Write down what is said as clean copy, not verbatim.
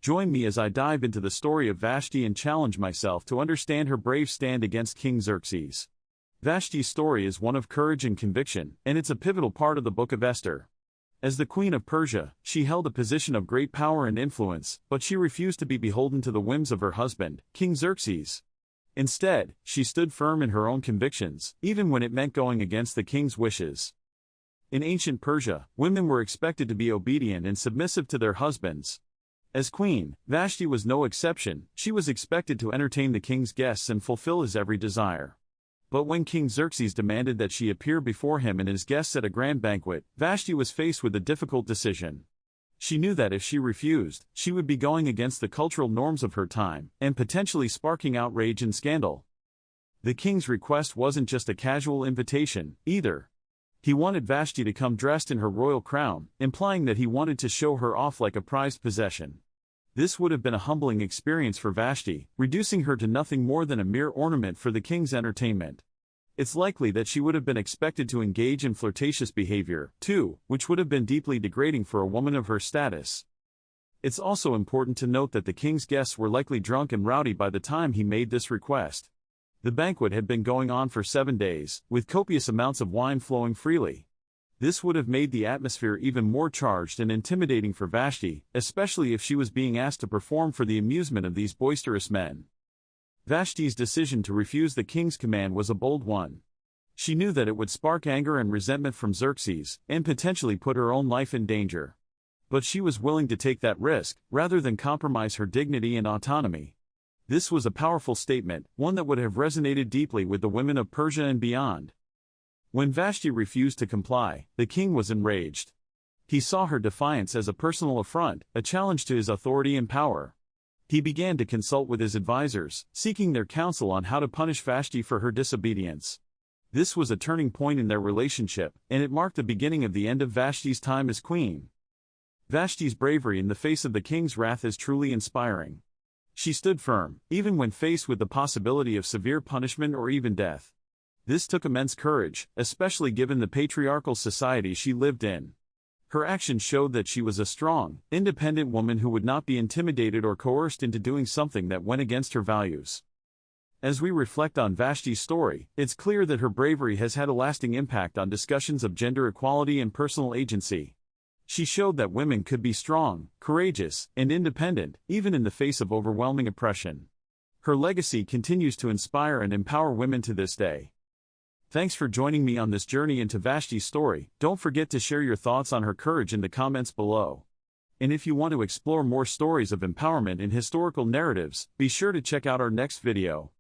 Join me as I dive into the story of Vashti and challenge myself to understand her brave stand against King Xerxes. Vashti's story is one of courage and conviction, and it's a pivotal part of the Book of Esther. As the Queen of Persia, she held a position of great power and influence, but she refused to be beholden to the whims of her husband, King Xerxes. Instead, she stood firm in her own convictions, even when it meant going against the king's wishes. In ancient Persia, women were expected to be obedient and submissive to their husbands. As queen, Vashti was no exception. She was expected to entertain the king's guests and fulfill his every desire. But when King Xerxes demanded that she appear before him and his guests at a grand banquet, Vashti was faced with a difficult decision. She knew that if she refused, she would be going against the cultural norms of her time, and potentially sparking outrage and scandal. The king's request wasn't just a casual invitation, either. He wanted Vashti to come dressed in her royal crown, implying that he wanted to show her off like a prized possession. This would have been a humbling experience for Vashti, reducing her to nothing more than a mere ornament for the king's entertainment. It's likely that she would have been expected to engage in flirtatious behavior, too, which would have been deeply degrading for a woman of her status. It's also important to note that the king's guests were likely drunk and rowdy by the time he made this request. The banquet had been going on for 7 days, with copious amounts of wine flowing freely. This would have made the atmosphere even more charged and intimidating for Vashti, especially if she was being asked to perform for the amusement of these boisterous men. Vashti's decision to refuse the king's command was a bold one. She knew that it would spark anger and resentment from Xerxes, and potentially put her own life in danger. But she was willing to take that risk, rather than compromise her dignity and autonomy. This was a powerful statement, one that would have resonated deeply with the women of Persia and beyond. When Vashti refused to comply, the king was enraged. He saw her defiance as a personal affront, a challenge to his authority and power. He began to consult with his advisors, seeking their counsel on how to punish Vashti for her disobedience. This was a turning point in their relationship, and it marked the beginning of the end of Vashti's time as queen. Vashti's bravery in the face of the king's wrath is truly inspiring. She stood firm, even when faced with the possibility of severe punishment or even death. This took immense courage, especially given the patriarchal society she lived in. Her actions showed that she was a strong, independent woman who would not be intimidated or coerced into doing something that went against her values. As we reflect on Vashti's story, it's clear that her bravery has had a lasting impact on discussions of gender equality and personal agency. She showed that women could be strong, courageous, and independent, even in the face of overwhelming oppression. Her legacy continues to inspire and empower women to this day. Thanks for joining me on this journey into Vashti's story. Don't forget to share your thoughts on her courage in the comments below. And if you want to explore more stories of empowerment in historical narratives, be sure to check out our next video.